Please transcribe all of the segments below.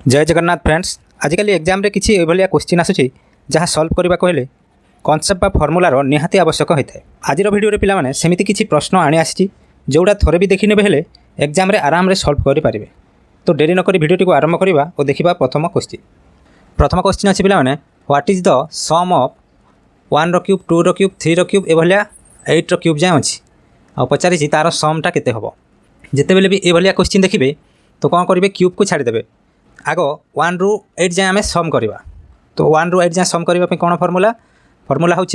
जय Jagannath friends. आजिकल exam रे किसी एभलिया क्वेश्चन आसुची जहाँ सॉल्व करबा कहले कॉन्सेप्ट बा फॉर्मूला रो निहाती आवश्यक होता है। आजिर वीडियो रे पिला माने सेमिति किछि प्रश्न आनी आसी जोड़ा थोड़े भी देखि नेबे हेले एग्जाम रे आराम रे सॉल्व करि पारिबे। तो डेरी न करी वीडियो टी को आरंभ करबा और देखिबा प्रथम क्वेश्चन अछि पिला माने what is the sum of 1 root cube 2 root cube 3 root cube एभलिया 8 रो क्यूब जाय अछि आ पचारि तार समटा केते हबो। जेतेबेले भी एभलिया क्वेश्चन देखिबे तो कौन करेंगे क्यूब को छाड़ी देबे। आग 1 रू 8 जाए आम सम करवा। तो 1 रू 8 जाए सम करने कौन फर्मूला हूँ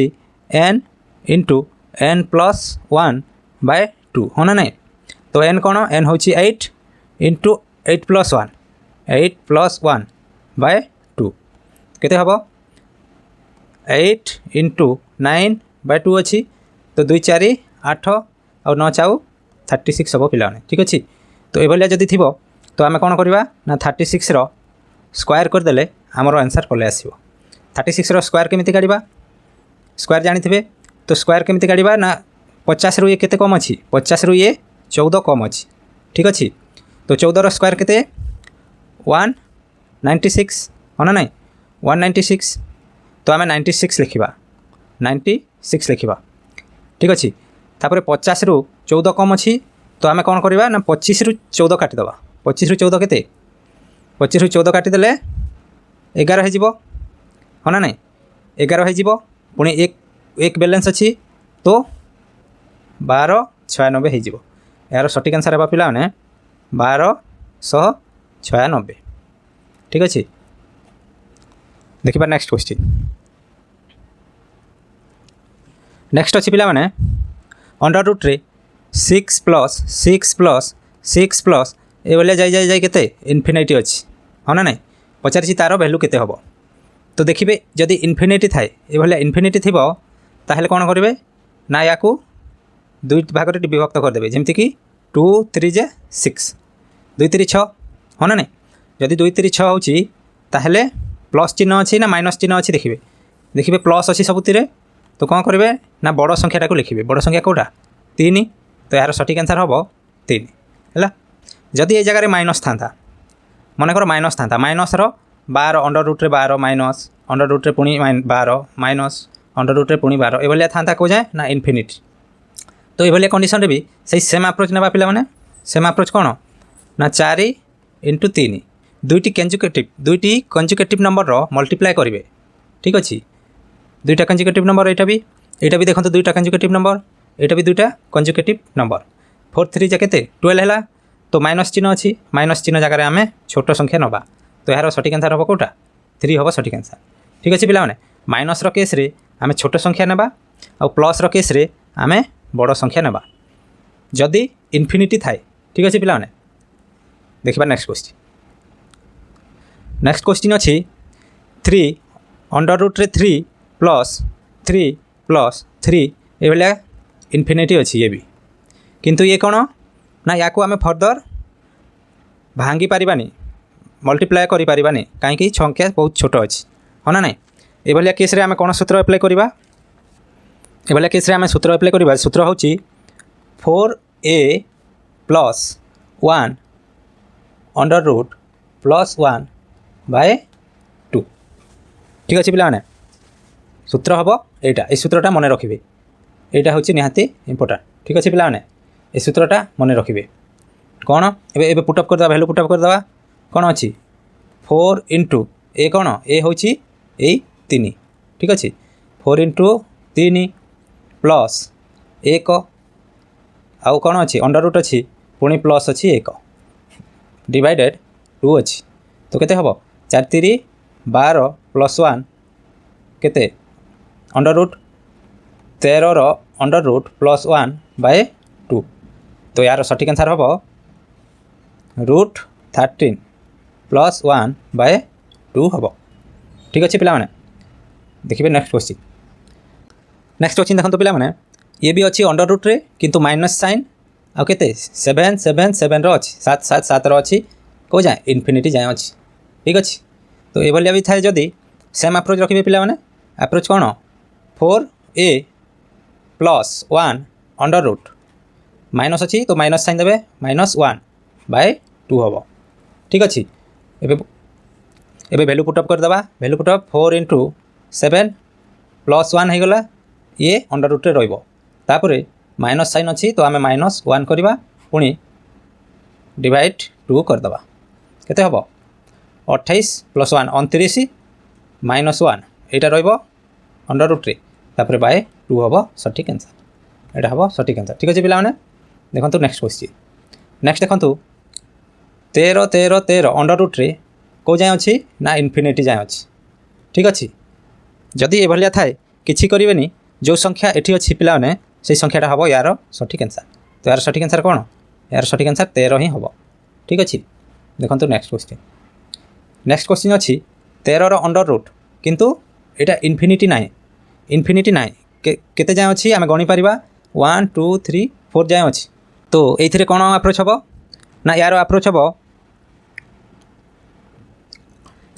n into n plus 1 by 2 हाँ ना नहीं। तो n कौन n हूँ 8 इंटू 8 प्लस 1 बाय 2 केते हम 8 इंटू 9 बाय 2 अच्छी। तो 2 4 8 और 9 4 36 हम पिला ठीक अच्छे। तो ये जदि थी तो आम कौन करवा ना 36 रो स्क्वायर करदेले आमर आंसर पलि आसो। 36 रो स्क्वायर केमिति काढ़ा स्क्वायर जानी। तो स्क्वायर केमिति काढ़ा ना 50 रु ये केते कम अच्छी 50 रु ये 14 कम अच्छी ठीक अच्छे। तो 14 रो स्क्वायर केते 196 हाँ ना नहीं 196। तो आम 96 लिखा 96 लिखा ठीक अच्छे। तापर 50 रु 14 कम अच्छी तो आम कौन करवा ना 25 रु 14 काटिदेवा। 25 रु 14 केते 25 रु 14 काटिदेले 11 हो हाँ ना नहीं 11 हो पुणी एक बैलेंस अच्छी तो 1296 हो। यार सठिक आंसर है पिला ने 1296 ठीक अच्छे। देखिए नेक्स्ट क्वेश्चन नेक्स्ट अच्छी पिला माने अंडर रूट रे 6 प्लस 6 प्लस 6 प्लस ये भाया जाए केते इनफिनिटी अच्छी हाँ ना नहीं पचारि तार भैल्यू केते हम। तो देखिए जदि इनफिनिटी थाए ये इनफिनिटी थी ताहले कौन करेंगे ना या दुई भाग विभक्त करदे जमीक कि 2 3 6 2 3 6 हाँ ना नहीं। जदि 2 3 6 होची ताहले प्लस चिन्ह अच्छी ना माइनस चिन्ह अच्छी देखिए प्लस अच्छी सबुति। तो कौन करेंगे ना बड़ संख्याटा को लिखिए बड़ संख्या कौटा 3। तो यार सठिक आंसर हम 3 है। जदि ये जगह माइनस था मनकर माइनस था माइनस 12 अंडर रूट रे 12 माइनस अंडर रूट रे पुणी 12 माइनस अंडर रूट रे पुणी 12 ये था कौ जाए ना इनफिनिटी। तो ये कंडीशन भी सही सेम अप्रोच ना पिला माने सेम अप्रोच कौन ना 4 into 3 दुईटी conjugative number row multiply करेंगे ठीक अच्छे। दुईटा कंजुकेटिव नंबर यहाँ भी देखो दुईटा कंजुकेटिव नंबर यहाँ भी दुईटा कंजुकेटिव नंबर 4 3 केते 12 है। तो माइनस चिन्ह अच्छी माइनस चिन्ह जगह आम छोट संख्या नवा। तो यार सठिक आंसर हम कौटा 3 हम सठिक आंसर ठीक अच्छे। पिला माइनस केस रे आम छोट संख्या नेबा और प्लस केस रे आम बड़ संख्या नेबा जदि इनफिनिटी थाए ठीक अच्छे। पिला देखिए नेक्स्ट क्वेश्चन अच्छी 3 अंडर रूट रे 3 प्लस 3 ये इनफिनिटी अच्छी ये भी किंतु ये कौन ना या आम फर्दर भांगी पारिबानी मल्टीप्लाई करि पारिबानी कहीं संख्या बहुत छोट अच्छी हाँ ना नहीं। ये केस रे आम कौन सूत्र अप्लाई करवा ये केस रे आम सूत्र अप्लाई करवा सूत्र हूँ 4a plus 1 under root plus 1 by 2 ठीक अच्छे। पिला सूत्र हम यहाँ ये सूत्रटा मन रखिए यहाँ हूँ निहाती इंपोर्टाट ठीक अच्छे। पिला ये सूत्रटा मन रखिए कौन एबे पुटअप करदे भैल्यू पुटअप करदे कौन अच्छी 4 इंटू ए कौन ए हूँ यही 3 ठीक अच्छे 4 इंटू 3 प्लस 1 आउ कौन अच्छी अंडर रूट अच्छी पुणी प्लस अच्छी 1 डिवाइडेड 2 अच्छी। तो केते हम 4 3 12 प्लस 1 केते under root 13 row under root plus 1 by 2। तो यार सठिक आंसर हम रूट 13 प्लस 1 बाय 2 हम ठीक अच्छे। पिला देखिए नेक्स्ट क्वेश्चन देखो पिला ये भी अच्छी अंडर रूट रे किंतु माइनस साइन आउ केते 7 7 7 रो अच्छी 7 7 7 रो अच्छी कौ जाए इनफिनिटी जाए अच्छी ठीक अच्छे। तो ये भी थाए जदि सेम अप्रोच रखिए पिला अप्रोच कौन 4a plus 1 under root minus अच्छी तो माइनस साइन देवे -1 बाय 2 हम ठीक अच्छे। एबे वैल्यू पुटअप करदेबा वैल्यू पुटअप 4 इंटू 7 प्लस 1 होगला ये अंडर रूट रे रहिबो तापरे माइनस साइन अच्छी तो आम -1 करवा पुणी डिवाइड 2 करदेबा केते हबो 28 प्लस 1 29 -1 एटा रहिबो अंडर रूट रे तापरे बाय 2 हबो सठिक आंसर एटा हबो सठिक आंसर ठीक अछि पिला माने देखंतु नेक्स्ट क्वेश्चन नेक्स्ट देखंतु 13 13 13 अंडर रूट रे को जाय अछि ना इनफिनिटी जाय अछि ठीक अछि जदि ए भलिया थाए किछि करिवेनी जो संख्या एठी अछि पिला माने से संख्याटा हबो यार सठिक आंसर तो यार सठिक आंसर कोन यार सठिक आंसर 13 ही हबो ठीक अछि देखंतु नेक्स्ट क्वेश्चन अछि 13 रो अंडर रूट किंतु एटा इनफिनिटी नाही केते जाय अछि आमे गणी परिबा 1 2 3 4 जाय अछि तो एथिरे कोन अप्रोच हबो ना यार अप्रोच हबो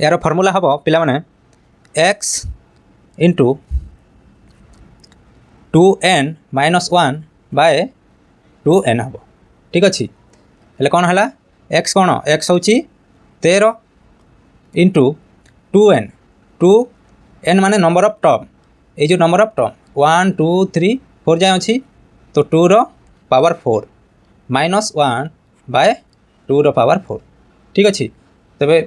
यार फार्मूला हबो पिला माने x into 2n minus 1 by 2n हबो ठीक अछि हेले कोन हला x कोन x होची 13 into 2n माने नंबर ऑफ टर्म ए जो नंबर ऑफ टर्म 1 2 3 4 जाय अछि तो 2 रो power 4 minus 1 by 2 row power 4 ठीक अछि तबे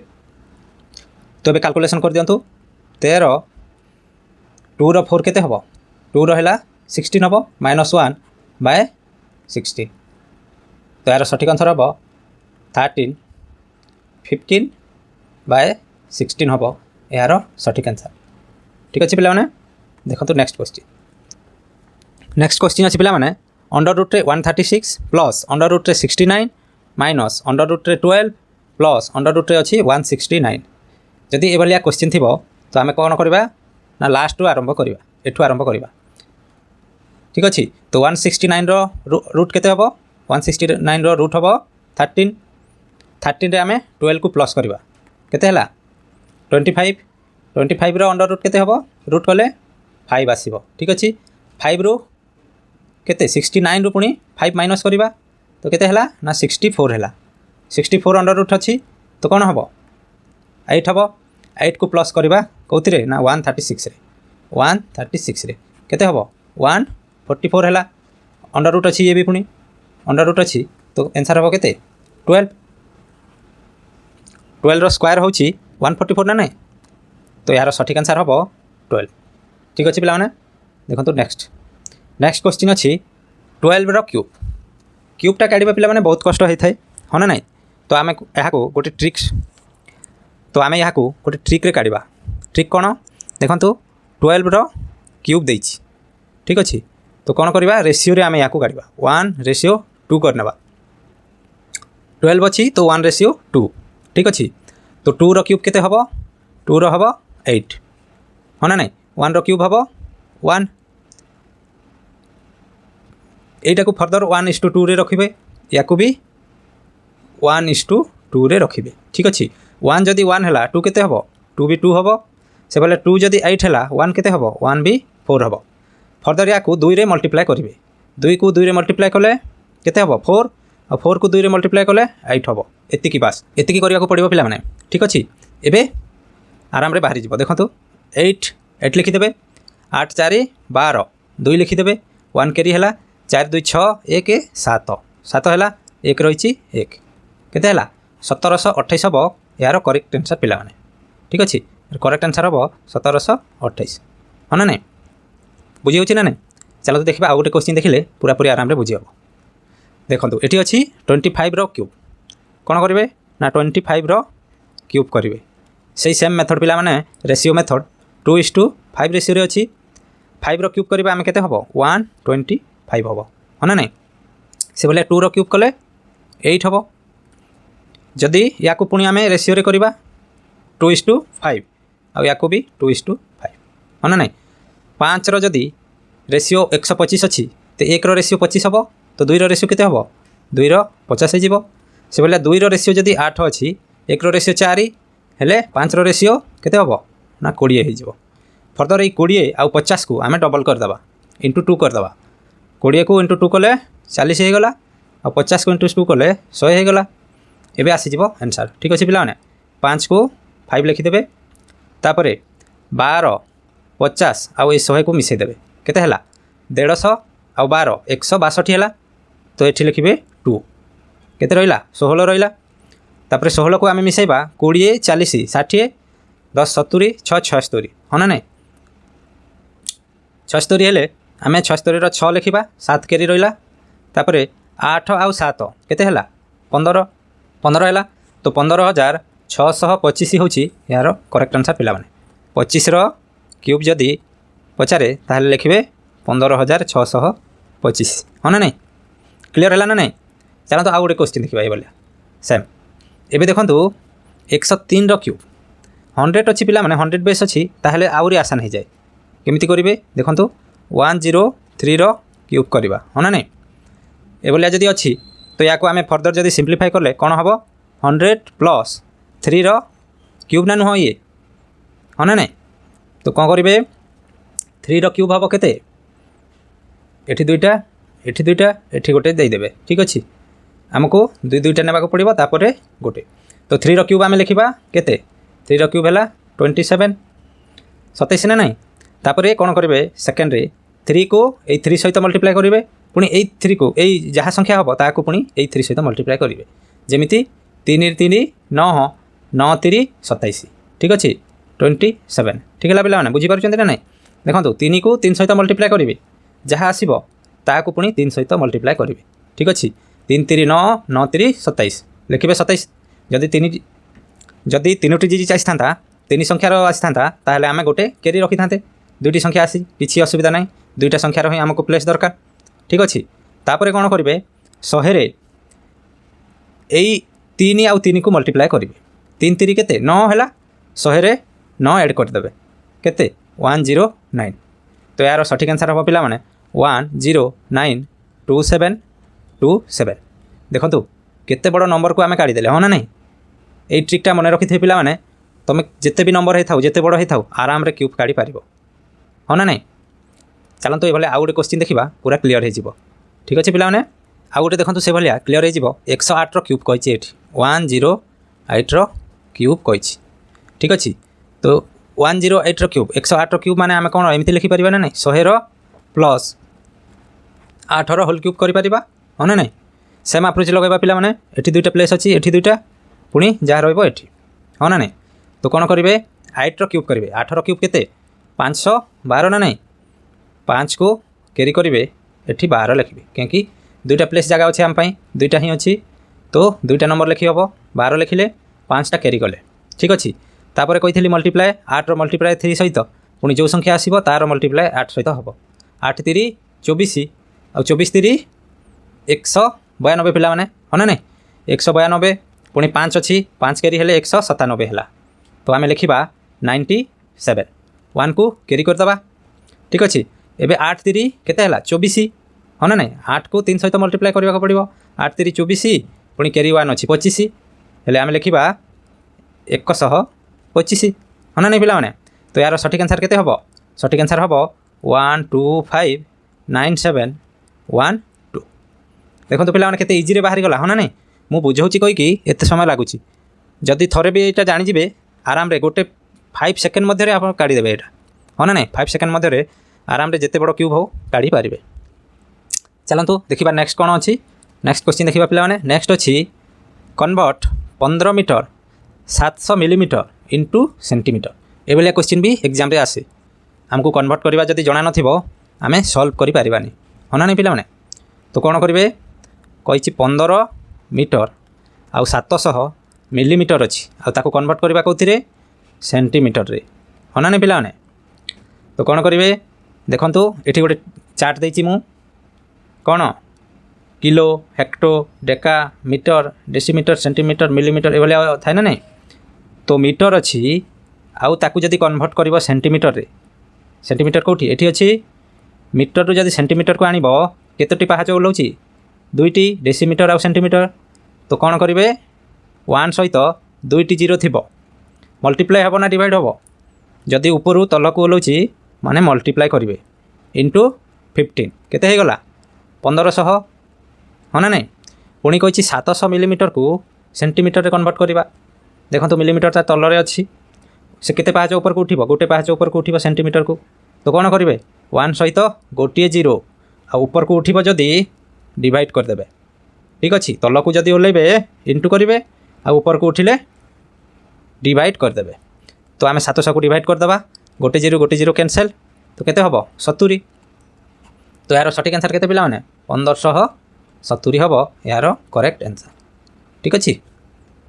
कैलकुलेशन कर दियंतु 13 2 रो 4 केते हबो 2 रो हला 16 हबो -1 बाय 16 तो यार सठिक आंसर हबो 13 15 बाय 16 हबो यार सठिक आंसर ठीक अछि पिला माने देखंतु नेक्स्ट क्वेश्चन अछि पिला माने अंडर रूट रे 136 प्लस अंडर रूट रे 69 माइनस अंडर रूट रे 12 प्लस अंडर रूट रे अछि 169 जदि ए भलिया क्वेश्चन थिबो तो आमे कोन करबा ना लास्ट रु आरंभ करबा एठु आरंभ करबा ठीक अछि तो 169 रो रूट केते हबो 169 रो रूट हबो 13 रे आमे 12 को प्लस करबा केते हला 25 रो अंडर रूट केते हबो रूट कले 5 आसीबो ठीक अछि 5 रो केते 69 रो पुनी 5 माइनस करबा तो केते हला ना 64 हला 64 अंडर रूट अछि तो कोन हबो 8 हबो 8 को प्लस करबा कोथिरे ना 136 रे केते हबो 144 हला अंडर रूट अछि ये भी पुनी अंडर रूट अछि तो आंसर हबो केते 12 रो स्क्वायर होची 144 ना नै तो यार सठिक आंसर हबो 12 ठीक अछि पिला माने देखंतु नेक्स्ट क्वेश्चन अछि 12 रो क्यूब टा काढिबा पिला माने बहुत कष्ट होई थाए हो ना नै तो आमे एहा को गोटे ट्रिक रे काढिबा ट्रिक कोन देखंतु 12 रो क्यूब देछि ठीक अछि तो कोन करबा रेशियो रे आमे याकू काढिबा 1:2 करनबा 12 अछि तो 1:2 ठीक अछि तो 2 रो क्यूब केते हबो 2 रो हबो 8 हो ना नै 1 रो क्यूब हबो 1 एटा को फर्दर 1:2 रे रखिबे याकू भी 1:2 रे रखिबे ठीक अछि 1 जदि 1 हला 2 केते हबो 2 भी 2 हबो से बोले 2 जदि 8 हला 1 केते हबो 1 भी 4 हबो फर्दर याकू 2 रे मल्टीप्लाई करिवे 2 को 2 रे मल्टीप्लाई कले केते हबो 4 और 4 को 2 रे मल्टीप्लाई कले 8 हबो एतिकी बास एतिकी करिया को पड़िबो पिला माने ठीक अछि एबे आराम रे बाहरी जिवो देखंतु 8 लिखि देबे 8 4 12 2 लिखि देबे 1 केरी हला 4 2 6 1 7 हला 1 रहिछि 1 केते हला 1728 हबो यार करेक्ट आंसर पिला माने ठीक अछि करेक्ट आंसर हबो 1728 हो ना नै बुझि होछि ना नै चलो तो देखबा आ गोटे क्वेश्चन देखिले पूरा पूरी आराम रे बुझि हबो देखंतु एठी अछि 25 रो क्यूब कोन करिवे ना 25 रो क्यूब करिवे सेही सेम मेथड पिला माने रेशियो मेथड 2:5 रेशियो रे अछि 5 रो क्यूब करिबा हम केते हबो 125 हबो हो ना नै से बोले 2 रो क्यूब कले 8 हबो जदि याकू पुणी आमे रेशियो रे करबा 2:5 आ याकू भी 2:5 हो ना नै 5 रो जदि रेशियो 125 अछि तो 1 रो रेशियो 25 हबो तो 2 रो रेशियो केते हबो 2 रो 50 हे जिवो से बोले 2 रो रेशियो जदि 8 अछि 1 रो रेशियो 4 हेले 5 रो रेशियो केते हबो ना 20 हे जिवो फर्दर ए 20 आ 50 को आमे डबल कर दबा इंटू 2 कर दबा 20 को इंटू 2 कले 40 हे गला आ 50 को इंटू 2 कले 100 हे गला एबे आसी जिवो आंसर ठीक अछि पिला माने 5 को फाइव लिखिदेवे तापर 12 50 आउ ये 100 को मिसईदेवे केते हला 150 आउ 12 162 है तो ये लिखे 2 केते रहा 16 रहा तापर 16 को आम मिसेबा 20 40 60 10 70 6 76 हाँ ना 76 हेले आम 76 6 लिखा 7 कैरी रहा तापर 8 आउ 7 केते हला 15 15 है तो 15,625 हूँ यार करेक्ट आंसर पिला माने 25 क्यूब जदि पचारे ताहले लिखे 15,625 हाँ ना क्लीयर है ना नहीं चलते आउ गोटे क्वेश्चन देखा ये भाया सेम एवं देखो 103 क्यूब 100 अच्छी पिला माने 100 बेस अच्छी ताहले आउरी आसान हो जाए केमिति करेंगे देखो 103 क्यूब करवा हाँ ना नहीं एभलिया जदि अच्छी तो या आम फर्दर जदि सिंप्लीफाई कले कौन हम 100 प्लस 3 क्यूब ना नुह ये हाँ ना नहीं तो कौन करेंगे 3 क्यूब हम केते एठी दुईटा एठी गोटे देदेवे ठीक अच्छे आमको दुईटा नेबाक पड़ो तापर गोटे तो 3 क्यूब आम लिखा केते 3 क्यूब है 27 27 ना नहीं तापर कौन करेंगे सेकेंड 3 को ये 3 सहित मल्टीप्लाई करेंगे पुणी यही 3 को यही जहाँ संख्या हम ताकू पुणी यही 3 सहित मल्टीप्लाई करेंगे जमीती 3 3 9 9 3 27 ठीक अच्छे 27 ठीक है पे बुझीपार ना नहीं देखो 3 को 3 सहित मल्टीप्लाई करेंगे जहाँ आसो ताकू पुणी 3 सहित मल्टीप्लाई करेंगे ठीक अच्छे 3 3 9 9 3 27 लिखे 27 जदि 3टी डिजिट आसी था 3 संख्यार आसी था ताहले आम गोटे कैरी रखी था 2टी संख्या आसी किसी असुविधा ना 2टा संख्यार ही आमको प्लेस दरकार ठीक अच्छे तापर कौन करेंगे 100 यही 3 आउ 3 को मल्टीप्लाई करेंगे 3 3 केते 9 है 100 9 एड करदे केते 109 तो यार सठिक आंसर हम पिला माने 1092727 देखो केते बड़ नंबर को आम काढ़ीदे हाँ ना नहीं ये ट्रिकटा मन रखी थे पिला माने तुम जिते भी नंबर होता जिते बड़ होता आराम रे क्यूब काढ़ी पार हाँ ना नहीं चलते ये आउ गोटे क्वेश्चन देखा पूरा क्लीयर हो ठीक अच्छे पिला आउ गोटे देखो से भाया क्लीयर हो 108 क्यूब कही 108 क्यूब कही ठीक अच्छे तो 108 क्यूब 108 क्यूब माने आम कौन एमती लिखिपर ना नहीं 100 प्लस 8 होल क्यूब कर हाँ ना नहीं सेम अप्रोच लगेगा पिला माने एठी 2टा प्लेस अच्छी एठी 2टा पुणी जहाँ रही हाँ ना नहीं तो कौन करेंगे 8 क्यूब करेंगे 8 क्यूब केते 512 ना नहीं 5 को कैरी करेंगे एठी 12 लिखे कहीं 2टा प्लेस जगह अच्छे आम 2टा ही अच्छी तो 2टा नंबर लिखी हम 12 लिखिले 5टा कैरी कले ठीक अच्छे तापर कही मल्टीप्लाए 8 मल्टीप्लाए 3 सहित पुणी जो संख्या आसो तार मल्टीप्लाए 8 सहित हम 8 3 24 आ 24 3 192 पिला माने हाँ ना नहीं 192 पुणी 5 अच्छी 5 कैरी हेले 197 है तो आम लिखा 97 1 को कैरी करदे ठीक अच्छे एवं 8 3 केते 24 हाँ ना नहीं 8 को 3 सहित मल्टीप्लाई करने पड़ो 8 3 24 पुणी कैरी 1 अच्छी 25 हेले आम लिखा 125 हाँ ना नहीं पिला माने तो यार सठिक आंसर केते हम सठिक आंसर हम 1259712 देखो पिला केते इजी बाहरी गला हाँ ना नहीं मु बुझाऊँ कहीकि एत समय लगुच जदि थोड़े भी यहाँ जाणीजे आराम रे गोटे 5 सेकेंड मध्य आप काढ़ीदेवे यहाँ हाँ ना नहीं 5 सेकेंड मध्य आराम रे जिते बड़ क्यूब हो काढ़ी पारे चलतु देखा नेक्स्ट कौन अच्छी नेक्स्ट क्वेश्चन देखा पे नेक्स्ट अच्छी convert 15 metre 700 millimetre into centimetre ये क्वेश्चन भी एग्जाम रे आसे आमको कन्वर्ट करवा जदि जना नथिबो आमे सॉल्व करि पारिबानी हाँ ना नहीं पिला तो कौन करेंगे कही 15 मीटर आउ 700 मिलीमीटर अच्छी आउ कन्वर्ट करवा कौन सेंटीमीटर रे हाँ ना नहीं पिला तो कौन करेंगे देखु ये गोटे चार्ट देती मु कौन kilo hecto deca metre decimetre centimetre millimetre ये थाए ना नहीं तो मीटर अच्छी आउ ताकू जदि कन्वर्ट कर सेंटीमीटर रे सेंटीमीटर कौटी एठी अच्छी मीटर रू जदि सेंटीमीटर को आनिब केतोटी पाहाच ओल्लाउची 2टी डेसीमीटर आउ सेंटीमीटर तो कौन करेंगे 1 सहित 2टी 0 थी मल्टीप्लाई हे ना डिवाइड हम जदि उपरू तलक ओल्लाउची माने मल्टीप्लाई करेंगे इंटू 15 केते हो गला 1500 हाँ ना नहीं पुणी कही 700 मिलीमीटर को सेंटीमीटर रे कन्वर्ट करवा देखो मिलीमीटर ता तलरे अच्छी से केते पाहाच ऊपर को उठिबो गोटे पाहाच ऊपर को उठिबो सेंटीमीटर को तो कौन करेंगे 1 सहित गोटे 0 आ ऊपर को उठिबो जदि डिवाइड करदेबे ठीक अच्छे तल को जदि ओल्लेबे इंटू करेंगे आ ऊपर को उठिले डिवाइड करदेबे तो आम 700 को डिवाइड करदेबा गोटे 0 कैंसल तो केते हम 70 तो यार सठिक आंसर केते पिला माने 1570 हम यार करेक्ट आंसर ठीक अच्छे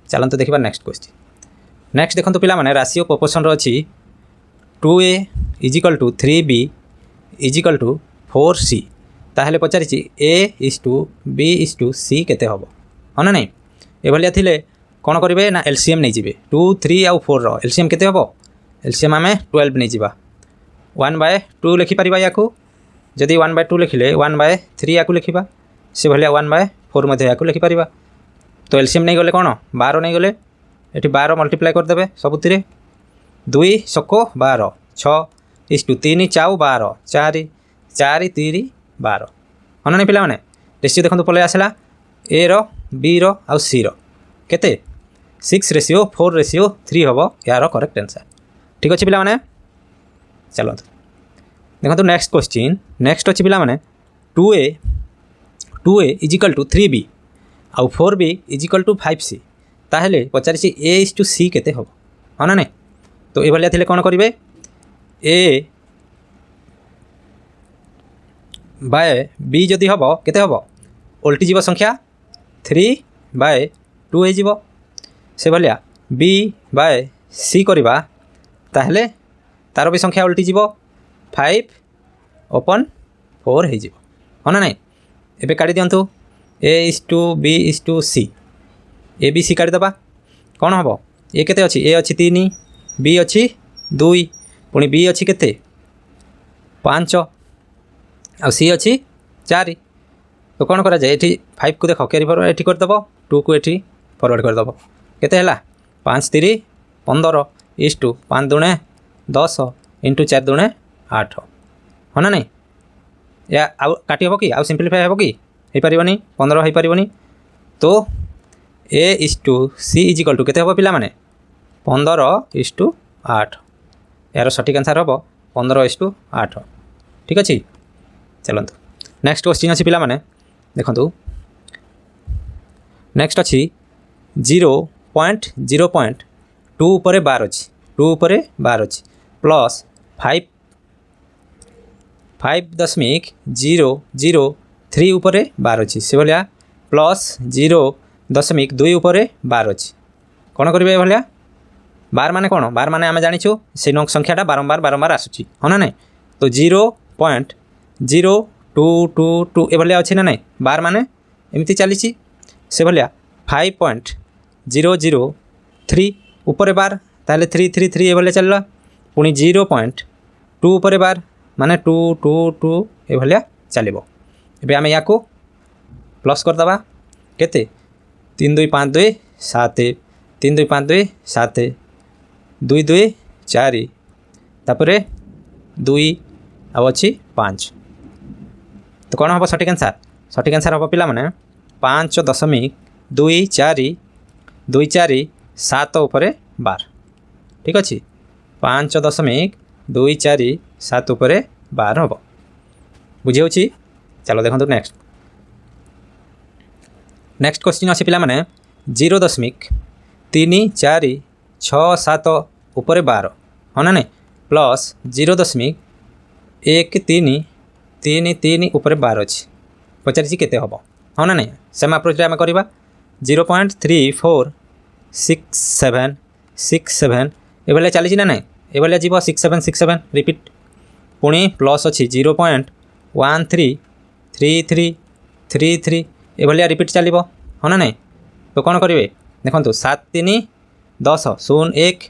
चलते देखा नेक्स्ट क्वेश्चन नेक्स्ट देखो पिला माने राशि और प्रोपोर्शन अच्छी 2a = 3b = 4c ताहले पचारि a:b:c केते हम हाँ ना नहीं एभलिया थिले कौन करेंगे ना एलसीएम नहीं जी 2 3 आउ 4 रो एलसीएम केते हम एलसीएम आम 12 नहीं जावा 1/2 लिखिपर या जदि 1/2 लिखिले 1/3 या लिखा से भाया 1/4 या लिखिपर तो एलसीएम नहीं गले कौन 12 नहीं गले ये 12 मल्टीप्लाई करदे सबुति 2 सको 12 6:3 चाउ 12 4 4 3 12 हाँ नहीं पिला माने रेसियो देखो पलि आसला ए रो बी रो आउ सी रो केते 6:4:3 हम यार करेक्ट आंसर ठीक अच्छे पिला माने चलो देखो नेक्स्ट क्वेश्चन नेक्स्ट अच्छी पिला माने 2a = 3b आउ 4b = 5c ताहले पचारि a:c केते हम हाँ ना नहीं तो ये भाया कौन करेंगे a बाय b जदि हम केते हम उल्टी जीव संख्या 3/2 हो से भाया b बाय c करवा ताहले तार भी संख्या उल्टी जीव 5/4 हो हाँ ना नहीं एबे काढ़ी दिंतु a:b:c ए बी सी काढ़ीदबा कौन हम ए केते अच्छी ए अच्छी 3 बी अच्छी 2 पुणी बी अच्छी केते 5 आ सी अच्छी 4 तो कौन करा जाए ये 5 को देख कैरी फॉरवर्ड ये करदेव 2 को ये फॉरवर्ड करदेव केते हला 5 3 15 = 5 दूणे 10 × 4 दूणे 8 हाँ ना नहीं या आउ काटी हम कि आउ सिंप्लीफाई हम कि हो पारनी 15 हो पारनी तो a:c = केते हम पिला माने 15:8 यार सठिक आंसर हम 15:8 ठीक अच्छे चलते नेक्स्ट क्वेश्चन अच्छी पिला माने देखो नेक्स्ट अच्छी 0.0.2 ऊपर 12 अच्छी 2 ऊपर 12 अच्छी प्लस 5.003 ऊपर 12 अच्छी से भाया प्लस 0.2 ऊपर 12 अच्छी कौन करेंगे भाया 12 माने कौन 12 माने आम जाचु से संख्याटा बारंबार आसूँ हाँ ना नहीं तो 0.0222 ए भाया अच्छे ना नहीं 12 माने एमती चली से भाया 5.003 ऊपर 12 ताहले 333 ए भाया चलला पुणी 0.2 ऊपर 12 माने 222 ए भाया चलो ए आम या प्लस करदे केते 3 2 5 2 7 3 2 5 2 7 2 2 4 तापर 2 आउ अच्छी 5 तो कौन हम सठिक आंसर हम पिला माने 5.247 ऊपर 12 ठीक अच्छे 5.247 ऊपर 12 हम बुझी चलो देखो नेक्स्ट क्वेश्चन अच्छे पिला माने 0.3467 ऊपर 12 हाँ ना नहीं प्लस 0.1333 ऊपर 12 अच्छी पचारि केते हम हाँ ना नहीं सेम अप्रोच आम करवा 0.346767 ए भाया चली ना नहीं ए भाया जीव 6767 रिपीट पुणी प्लस अच्छी 0.133333 ए भाया रिपीट चलो हाँ ना नहीं तो कौन करेंगे देखो 7 3 10 0 1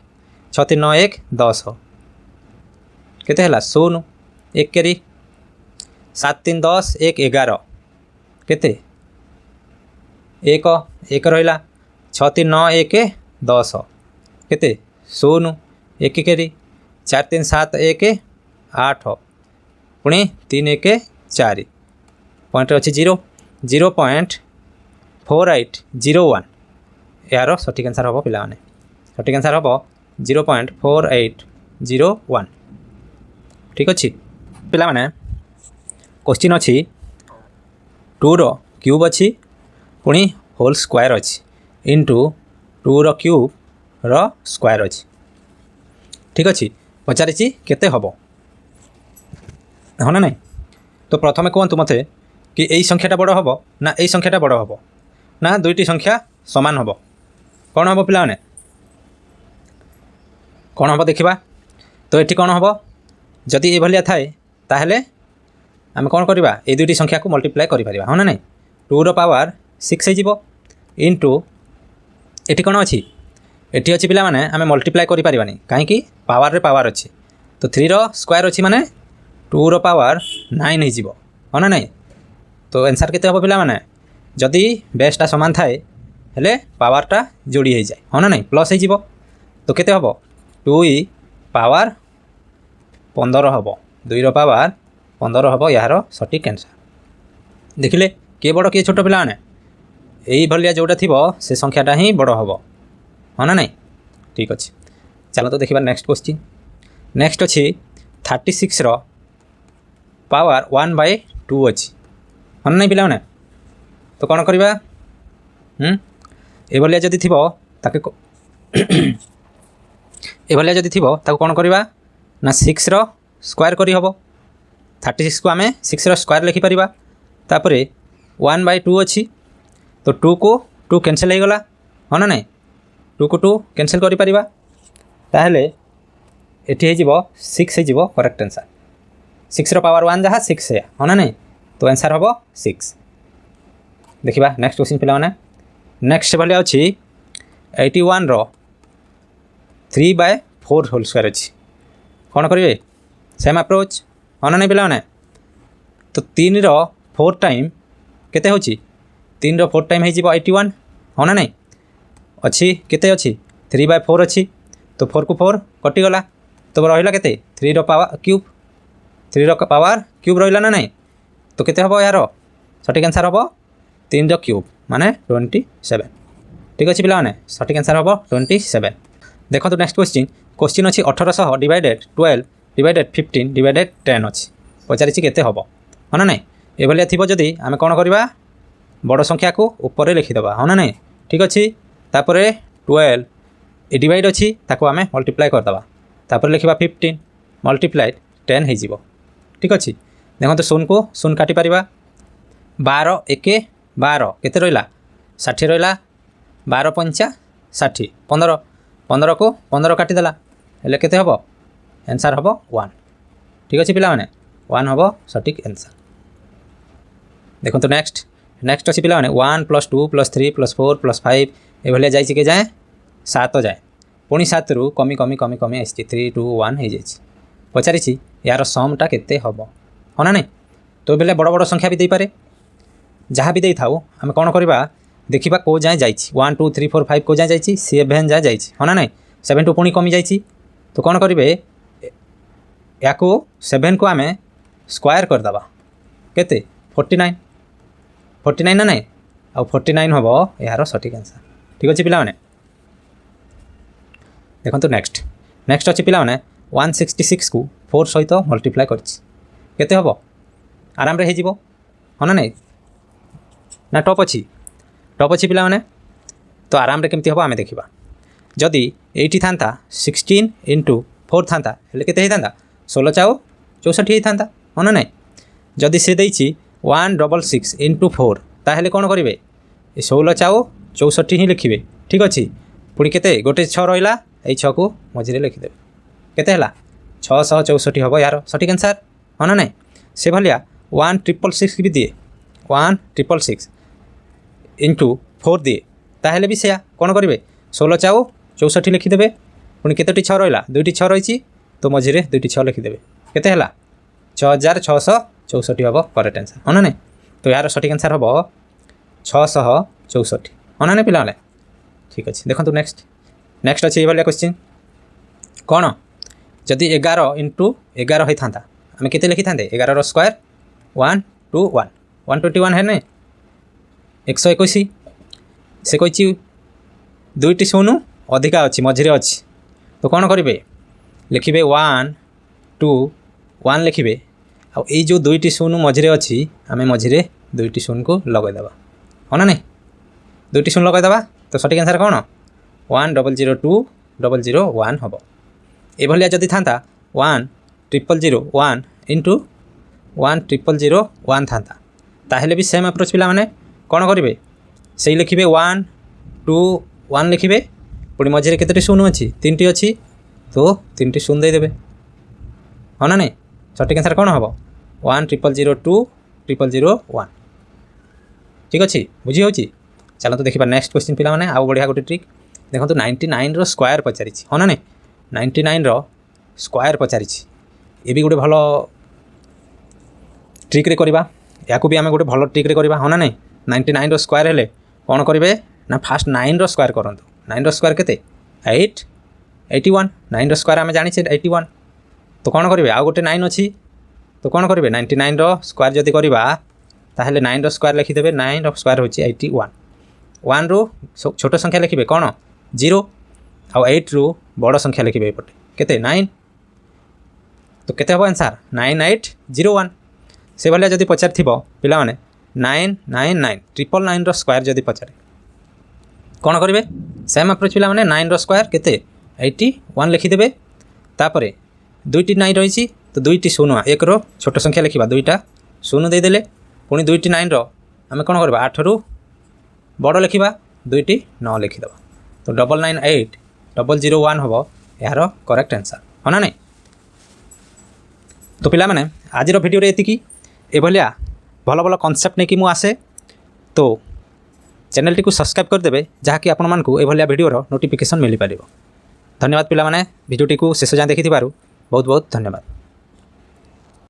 6 3 9 1 10 केते हला 0 1 केरी 7 3 10 1 11 केते 1 1 रहा 6 3 9 1 10 केते 0 1 केरी 4 3 7 1 8 पुणी 3 1 4 पॉइंट अच्छी 0.4801 यार सठिक आंसर हम पिला माने ସଠିକ୍ ଆନ୍ସର୍ ହେବ 0.4801। ଠିକ୍ ଅଛି ପିଲାମାନେ, क्वेश्चन अच्छी 2 रो क्यूब अच्छी पुणी होल स्क्वायर अच्छी इंटू 2 रो क्यूब रो स्क्वायर अच्छी। ठीक अच्छे पचारिची केते हबो हाँ ना नहीं। तो प्रथम कहतु मत कि यही संख्याटा बड़ हम ना यही संख्याटा बड़ हम ना दुईटी संख्या समान हम कौन हम पिला माने कौन हम देखा। तो ये कौन हम जदि ये भाया थाए ताहले आम कौन करवा ये दुईटी संख्या को मल्टीप्लाई कर हाँ ना नहीं। 2 रो पावर 6 हो इंटू ये कौन अच्छी एटी अच्छी पिला माने आम मल्टीप्लाई कर पारिबानी कहीं पावर रे पावर अच्छी। तो 3 रो स्क्वायर अच्छी माने 2 रो पावर 9 हो हाँ ना नहीं। तो आंसर केते हम पिला माने जदि बेसटा समान थाए हेले पावरटा जोड़ी हो जाए हाँ ना नहीं प्लस हो। तो केते हम 2 पावर 15 हम 2 रो पावर 15 हम यार सटीक आंसर। देखिले किए बड़ किए छोट पिला माने यही भलिया जोटा थी से संख्याटा ही बड़ हम हाँ ना नहीं। ठीक अच्छे चलो तो देखा नेक्स्ट क्वेश्चन। नेक्स्ट अच्छी 36 रो पावर 1/2 अच्छी हाँ ना नहीं पिला माने। तो कौन करवा ये भलिया जदि थी ताके ये भलिया जदि थी कौन करवा ना 6 रो स्क्वायर करी हबो 36 को आम 6 रो स्क्वायर लिखिपर तापर 1/2 अच्छी। तो 2 को 2 कैंसिल हो गला हाँ ना नहीं 2 को 2 कैंसिल कर ताहले एटी हो 6 हो करेक्ट आंसर। 6 रो पावर 1 जहाँ 6 है हाँ ना नहीं। तो आंसर हम 6। देखा नेक्स्ट क्वेश्चन पिला माने। नेक्स्ट भाया अच्छी 81 रो 3/4 होल स्क्वायर अच्छी कौन करेंगे सेम अप्रोच हाँ ना नहीं पिला माने। तो 3 रो 4 टाइम केते होची 3 रो 4 टाइम हो 81 हाँ ना नहीं। अच्छी केते अच्छी 3/4 अच्छी तो 4 को 4 कटिगला तो रहा केते 3 रो पावर क्यूब 3 रो पावर क्यूब रहा ना नहीं। तो केते हम यार सटीक आंसर हम 3 रो क्यूब माने 27। ठीक अच्छे पिला सटीक आंसर हम 27। देखो तो नेक्स्ट क्वेश्चन अच्छी 1800 डिवाइडेड 12 डिवाइडेड 15 डिवाइडेड 10 अच्छी पचारि केते हम हाँ ना नहीं। ये भाया थी जदि आम कौन करवा बड़ संख्या को ऊपर लिखिदबा हाँ ना नहीं। ठीक अच्छे तापर 12 ए डिवाइड अच्छी ताको आम मल्टीप्लाई करदे तापर लिखा 15 मल्टीप्लाइड 10 हो। ठीक अच्छे देखो तो 0 को 0 काटी पारिबा 12 1 12 केते रहिला 60 रहिला 12 5 60 15 15 को 15 काटिदेला हेले केते हबो आंसर हबो 1। ठीक अच्छे पिला माने 1 हबो सटीक आंसर। देखो तो नेक्स्ट अच्छी पिला माने 1 + 2 + 3 + 4 + 5 ये भलिया जाइए के जाए 7 जाए पुणी 7 रु कमी कमी कमी कमी आसी 3 2 1 हो जाए पचारि यार समटा केते हबो हाँ ना नहीं। तो बेले बड़ बड़ संख्या भी दे पारे जहाँ भी दे था आम कौन करवा देखा कौ जाए जा 1 2 3 4 5 कौ जाए जा 7 जाए जाए हाँ ना नहीं। 7 टू पुणी कमी जाए तो कौन करेंगे या 7 को आम स्क्वायर करदे केते 49 ना नहीं आ 49 हम यार सटीक आंसर। ठीक अच्छे पिला देखो तो नेक्स्ट अच्छे पिला 166 को 4 सहित मल्टीप्लाई करते हम आराम रे हो हाँ ना नहीं ना टॉप अच्छी पिला तो आराम रे केमती हम आम देखा जदि ये था 16 × 4 था केते होता 16 × 64 होता हाँ ना नहीं। जदि से 166 × 4 ताहले कौन करेंगे 16 × 64 ही लिखिए। ठीक अच्छे पुणी केते गोटे 6 रहा ये 6 को मझे लिखिदे केते 664 हम यार सटीक आंसर हाँ ना नहीं। से भाया 166 भी दिए 166 × 4 दिए ताहले भी से कौन करेंगे 16 × 64 लिखिदे पुणी केतोटी 6 रहा 2टी 6 रही तो मझे 2टी 6 लिखिदे केते 6664 हम करेक्ट आंसर हाँ ना नहीं। तो यार सटीक आंसर हम 664 हाँ ना नहीं पिला। ठीक अच्छे देखो तो नेक्स्ट अच्छे ये क्वेश्चन कौन जदि 11 × 11 होता आम केते लिखि था 11 रो स्क्वायर 121 121 है नहीं 121 से कही 2टी 0 ଅଧିକା ଅଛି ମଝିରେ ଅଛି ତ କ'ଣ କରିବେ ଲେଖିବେ 1 2 1 ଲେଖିବେ ଆଉ ଏଇ ଯେଉଁ ଦୁଇଟି ଶୂନ ମଝିରେ ଅଛି ଆମେ ମଝିରେ ଦୁଇଟି ଶୂନକୁ ଲଗାଇଦେବା ହଁ ନା ନାହିଁ ଦୁଇଟି ଶୂନ ଲଗାଇଦେବା ତ ସଠିକ୍ ଆନ୍ସର୍ କ'ଣ 10020001 ହେବ ଏଭଳିଆ ଯଦି ଥାନ୍ତା 1001 ଇଣ୍ଟୁ 1001 ଥାନ୍ତା ତାହେଲେ ବି ସେମ୍ ଆପ୍ରୋଚ୍ ପିଲାମାନେ କ'ଣ କରିବେ ସେଇ ଲେଖିବେ 1 2 1 ଲେଖିବେ ପୁଣି ମଝିରେ କେତୋଟି ଶୂନ ଅଛି 3ଟି ଅଛି ତ 3ଟି ଶୂନ ଦେଇଦେବେ ହଁ ନା ନାହିଁ ସଠିକ୍ ଆନ୍ସର୍ କ'ଣ ହେବ 10002001 ଠିକ୍ ଅଛି ବୁଝି ହେଉଛି ଚାଲନ୍ତୁ ଦେଖିବା ନେକ୍ସଟ କ୍ୱେଶ୍ଚିନ୍ ପିଲାମାନେ ଆଉ ବଢ଼ିଆ ଗୋଟେ ଟ୍ରିକ୍ ଦେଖନ୍ତୁ 99ର ସ୍କୋୟାର ପଚାରିଛି ହଁ ନା ନାହିଁ 99ର ସ୍କୋୟାର ପଚାରିଛି ଏ ବି ଗୋଟେ ଭଲ ଟ୍ରିକ୍ରେ କରିବା ୟାକୁ ବି ଆମେ ଗୋଟେ ଭଲ ଟ୍ରିକ୍ରେ କରିବା ହଁ ନା ନାହିଁ 99ର ସ୍କୋୟାର ହେଲେ କ'ଣ କରିବେ ନା ଫାଷ୍ଟ 9ର ସ୍କୋୟାର କରନ୍ତୁ 9ର ସ୍କୋୟାର କେତେ 81 9ର ସ୍କୋୟାର ଆମେ ଜାଣିଛେ 81 ତ କ'ଣ କରିବେ ଆଉ ଗୋଟେ 9 ଅଛି ତ କ'ଣ କରିବେ 99ର ସ୍କୋୟାର ଯଦି କରିବା ତାହେଲେ 9ର ସ୍କୋୟାର ଲେଖିଦେବେ 9ର ସ୍କୋୟାର ହେଉଛି 81 1ରୁ ଛୋଟ ସଂଖ୍ୟା ଲେଖିବେ କ'ଣ 0 ଆଉ 8ରୁ ବଡ଼ ସଂଖ୍ୟା ଲେଖିବେ ଏପଟେ କେତେ 9 ତ କେତେ ହେବ ଆନ୍ସର୍ 9801 ସେଭଳିଆ ଯଦି ପଚାରିଥିବ ପିଲାମାନେ 999 999ର ସ୍କୋୟାର ଯଦି ପଚାରେ କ'ଣ କରିବେ ସେମ୍ ଆପ୍ରୋଚ୍ ପିଲାମାନେ 9ର ସ୍କୋୟାର କେତେ 81 ଲେଖିଦେବେ ତାପରେ ଦୁଇଟି 9 ରହିଛି ତ ଦୁଇଟି ଶୂନ 1ର ଛୋଟ ସଂଖ୍ୟା ଲେଖିବା ଦୁଇଟା ଶୂନ ଦେଇଦେଲେ ପୁଣି ଦୁଇଟି 9ର ଆମେ କ'ଣ କରିବା 8ରୁ ବଡ଼ ଲେଖିବା ଦୁଇଟି 9 ଲେଖିଦେବା ତ 998001 ହେବ ଏହାର କରେକ୍ଟ ଆନ୍ସର୍ ହଁ ନା ନାହିଁ ତ ପିଲାମାନେ ଆଜିର ଭିଡ଼ିଓରେ ଏତିକି ଏଭଳିଆ ଭଲ ଭଲ କନସେପ୍ଟ ନେଇକି ମୁଁ ଆସେ ତ ଚ୍ୟାନେଲଟିକୁ ସବସ୍କ୍ରାଇବ୍ କରିଦେବେ ଯାହାକି ଆପଣମାନଙ୍କୁ ଏଭଳିଆ ଭିଡ଼ିଓର ନୋଟିଫିକେସନ୍ ମିଳିପାରିବ ଧନ୍ୟବାଦ ପିଲାମାନେ ଭିଡ଼ିଓଟିକୁ ଶେଷ ଯାଏଁ ଦେଖିଥିବାରୁ ବହୁତ ବହୁତ ଧନ୍ୟବାଦ।